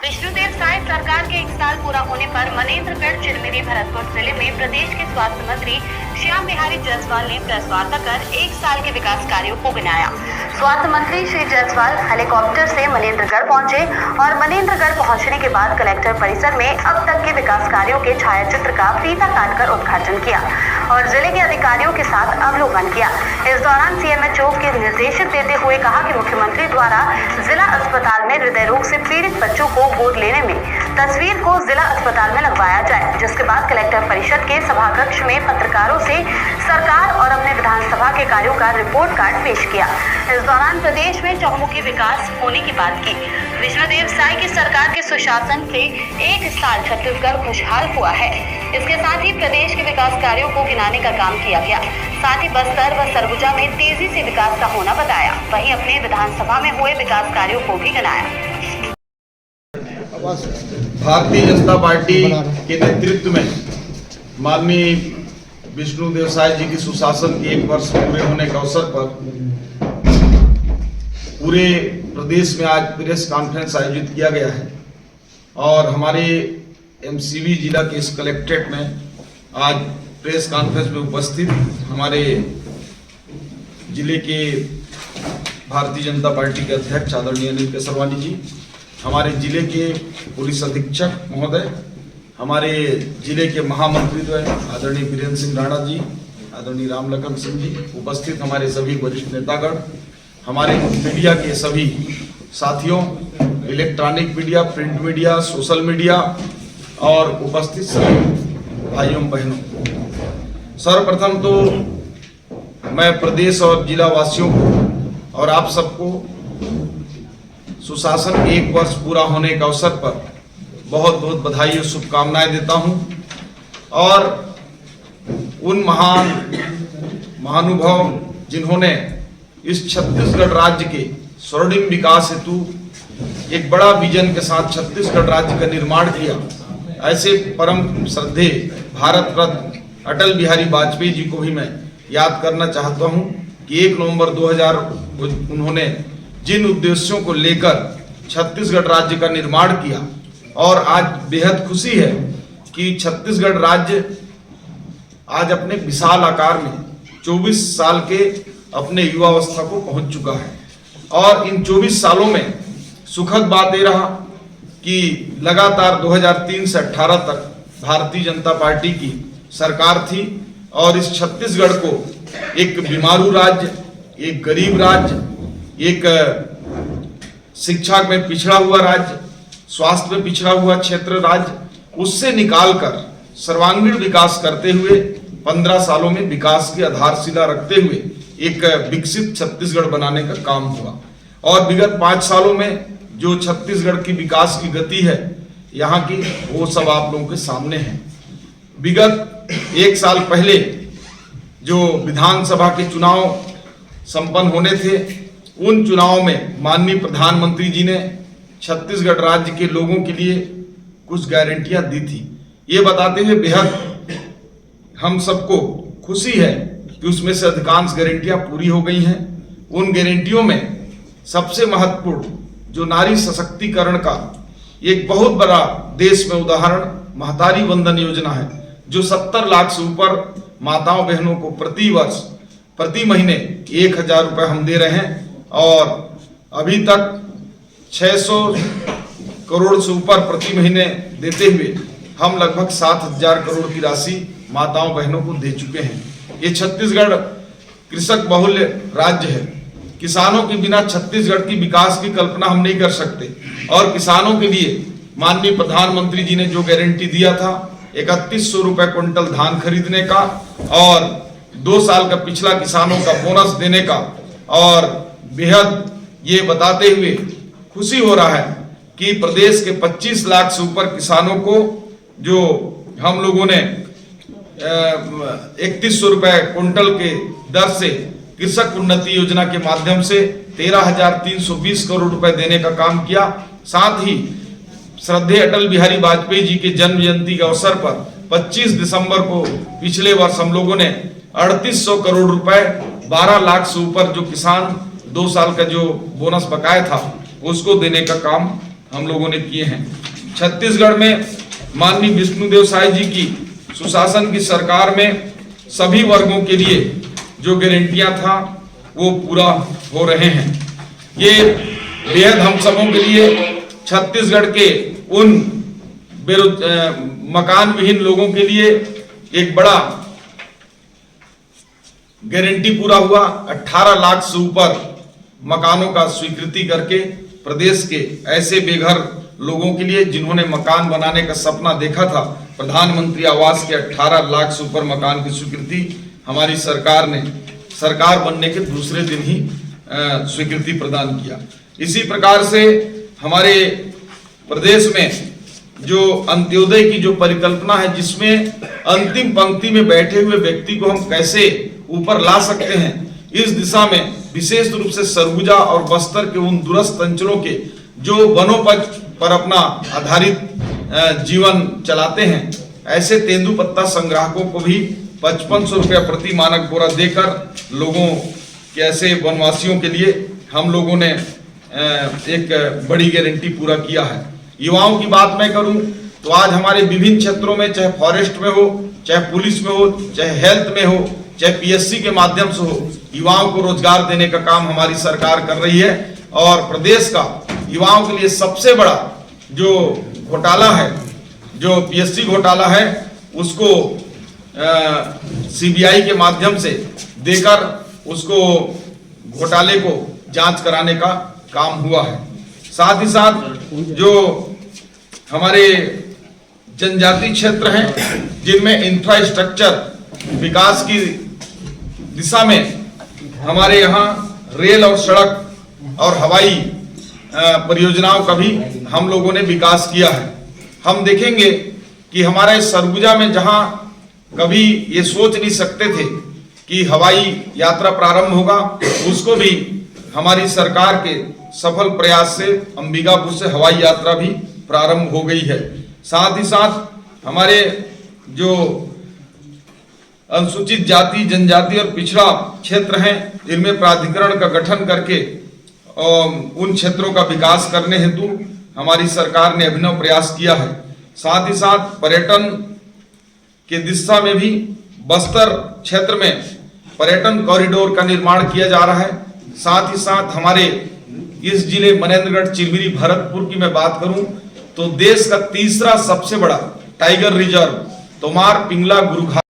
विष्णुदेव साय सरकार के 1 साल पूरा होने पर मनेंद्रगढ़ चिरमिरी भरतपुर जिले में प्रदेश के स्वास्थ्य मंत्री श्याम बिहारी जायसवाल ने प्रेस वार्ता कर 1 साल के विकास कार्यों को गिनाया। स्वास्थ्य मंत्री श्री जायसवाल हेलीकॉप्टर से मनेंद्रगढ़ पहुंचे और मनेंद्रगढ़ पहुंचने के बाद कलेक्टर परिसर में अब तक के विकास कार्यों के छायाचित्र का फीता काटकर उद्घाटन किया और जिले के अधिकारियों के साथ अवलोकन किया। इस दौरान सीएमएचओ के निर्देश देते हुए कहा कि मुख्यमंत्री द्वारा जिला अस्पताल में हृदय रोग से पीड़ित बच्चों को गोद लेने में तस्वीर को जिला अस्पताल में लगवाया जाए, जिसके बाद कलेक्टर परिषद के सभाकक्ष में पत्रकारों से सरकार और अपने विधानसभा के कार्यों का रिपोर्ट कार्ड पेश किया। इस दौरान प्रदेश में चहुमुखी विकास होने की बात की। विष्णुदेव साय की सरकार के सुशासन से 1 साल छत्तीसगढ़ खुशहाल हुआ है। इसके साथ ही प्रदेश के विकास कार्यों को गिनाने का काम किया गया। साथ ही बस्तर व सरगुजा में तेजी से विकास का होना बताया। वहीं अपने विधानसभा में हुए विकास कार्यों को भी गिनाया। भारतीय जनता पार्टी के नेतृत्व में माननीय विष्णुदेव साय जी की सुशासन के 1 वर्ष पूरे होने के अवसर पर पूरे प्रदेश में आज प्रेस कॉन्फ्रेंस आयोजित किया गया है और हमारे एमसीवी जिला के इस कलेक्ट्रेट में आज प्रेस कॉन्फ्रेंस में उपस्थित हमारे जिले के भारतीय जनता पार्टी के अध्यक्ष आदरणीय अनिल केसरवानी जी, हमारे जिले के पुलिस अधीक्षक महोदय, हमारे जिले के महामंत्री आदरणीय वीरेंद्र सिंह राणा जी, आदरणीय रामलखन सिंह जी, उपस्थित हमारे सभी वरिष्ठ नेतागण, हमारे मीडिया के सभी साथियों, electronic media, print media, social media और उपस्थित सभी भाइयों बहनों, सर्वप्रथम तो मैं प्रदेश और जिला वासियों को और आप सबको सुशासन के 1 वर्ष पूरा होने के अवसर पर बहुत बहुत बधाई और शुभकामनाएं देता हूं और उन महान महानुभाव जिन्होंने इस छत्तीसगढ़ राज्य के स्वर्णिम विकास हेतु एक बड़ा विजन के साथ छत्तीसगढ़ राज्य का निर्माण किया, ऐसे परम श्रद्धेय भारत रत्न अटल बिहारी वाजपेयी जी को भी मैं याद करना चाहता हूं कि 1 नवंबर 2000 उन्होंने जिन उद्देश्यों को लेकर छत्तीसगढ़ राज्य का निर्माण किया और आज बेहद खुशी है कि छत्तीसगढ़ राज्य आज अपने विशाल आकार में 24 साल के अपने युवावस्था को पहुंच चुका है और इन 24 सालों में सुखद बात ये रहा कि लगातार 2003 से 18 तक भारतीय जनता पार्टी की सरकार थी और इस छत्तीसगढ़ को एक बीमारू राज्य, एक गरीब राज्य, एक शिक्षा में पिछड़ा हुआ राज्य, स्वास्थ्य में पिछड़ा हुआ क्षेत्र राज्य, उससे निकालकर सर्वांगीण विकास करते हुए 15 सालों में विकास की आधारशिला रखते हुए एक विकसित छत्तीसगढ़ बनाने का काम हुआ और विगत 5 सालों में जो छत्तीसगढ़ की विकास की गति है यहाँ की, वो सब आप लोगों के सामने है। विगत 1 साल पहले जो विधानसभा के चुनाव संपन्न होने थे, उन चुनावों में माननीय प्रधानमंत्री जी ने छत्तीसगढ़ राज्य के लोगों के लिए कुछ गारंटियां दी थी। ये बताते हुए बेहद हम सबको खुशी है कि उसमें से अधिकांश गारंटियां पूरी हो गई हैं। उन गारंटियों में सबसे महत्वपूर्ण जो नारी सशक्तिकरण का एक बहुत बड़ा देश में उदाहरण महतारी वंदन योजना है, जो 70 लाख से ऊपर माताओं बहनों को प्रति वर्ष प्रति महीने 1000 रुपये हम दे रहे हैं और अभी तक 600 करोड़ से ऊपर प्रति महीने देते हुए हम लगभग 7000 करोड़ की राशि माताओं बहनों को दे चुके हैं। ये छत्तीसगढ़ कृषक बहुल्य राज्य है। किसानों के बिना छत्तीसगढ़ की विकास की कल्पना हम नहीं कर सकते और किसानों के लिए माननीय प्रधानमंत्री जी ने जो गारंटी दिया था 3100 रुपये क्विंटल धान खरीदने का और 2 साल का पिछला किसानों का बोनस देने का, और बेहद ये बताते हुए खुशी हो रहा है कि प्रदेश के 25 लाख से ऊपर किसानों को जो हम लोगों ने 3100 रुपये क्विंटल के दर से कृषक उन्नति योजना के माध्यम से 13,320 करोड़ रुपए देने का काम किया। साथ ही श्रद्धेय अटल बिहारी वाजपेयी जी के जन्म जयंती के अवसर पर 25 दिसंबर को पिछले वर्ष हम लोगों ने 3800 करोड़ रुपए 12 लाख से ऊपर जो किसान 2 साल का जो बोनस बकाया था उसको देने का काम हम लोगों ने किए हैं। छत्तीसगढ़ में माननीय विष्णुदेव साय जी की सुशासन की सरकार में सभी वर्गों के लिए जो गारंटियां था वो पूरा हो रहे हैं। ये बेहद हम सबों के लिए छत्तीसगढ़ के उन मकान विहीन लोगों के लिए एक बड़ा गारंटी पूरा हुआ। 18 लाख से ऊपर मकानों का स्वीकृति करके प्रदेश के ऐसे बेघर लोगों के लिए जिन्होंने मकान बनाने का सपना देखा था, प्रधानमंत्री आवास के 18 लाख से ऊपर मकान की स्वीकृति हमारी सरकार ने सरकार बनने के दूसरे दिन ही स्वीकृति प्रदान किया। इसी प्रकार से हमारे प्रदेश में जो अंत्योदय की जो परिकल्पना है, जिसमें अंतिम पंक्ति में बैठे हुए व्यक्ति को हम कैसे ऊपर ला सकते हैं, इस दिशा में विशेष रूप से सरगुजा और बस्तर के उन दूरस्थ अंचलों के जो वनोपज पर अपना आधारित जीवन चलाते हैं, ऐसे तेंदुपत्ता संग्राहकों को भी 5500 रुपया प्रति मानक बोरा देकर लोगों के ऐसे वनवासियों के लिए हम लोगों ने एक बड़ी गारंटी पूरा किया है। युवाओं की बात मैं करूं तो आज हमारे विभिन्न क्षेत्रों में, चाहे फॉरेस्ट में हो, चाहे पुलिस में हो, चाहे हेल्थ में हो, चाहे पीएससी के माध्यम से हो, युवाओं को रोजगार देने का काम हमारी सरकार कर रही है। और प्रदेश का युवाओं के लिए सबसे बड़ा जो घोटाला है, जो पीएससी घोटाला है, उसको सीबीआई के माध्यम से देकर उसको घोटाले को जांच कराने का काम हुआ है। साथ ही साथ जो हमारे जनजाति क्षेत्र हैं, जिनमें इंफ्रास्ट्रक्चर विकास की दिशा में हमारे यहाँ रेल और सड़क और हवाई परियोजनाओं का भी हम लोगों ने विकास किया है। हम देखेंगे कि हमारे सरगुजा में, जहां कभी ये सोच नहीं सकते थे कि हवाई यात्रा प्रारंभ होगा, उसको भी हमारी सरकार के सफल प्रयास से अंबिकापुर से हवाई यात्रा भी प्रारंभ हो गई है। साथ ही साथ हमारे जो अनुसूचित जाति, जनजाति और पिछड़ा क्षेत्र हैं, इनमें प्राधिकरण का गठन करके उन क्षेत्रों का विकास करने हेतु हमारी सरकार ने अभिनव प्रयास किया है। साथ ही साथ पर्यटन के दिशा में भी बस्तर क्षेत्र में पर्यटन कॉरिडोर का निर्माण किया जा रहा है। साथ ही साथ हमारे इस जिले मनेन्द्रगढ़, चिरमिरी, भरतपुर की मैं बात करूं तो देश का तीसरा सबसे बड़ा टाइगर रिजर्व तोमार पिंगला गुरुघाट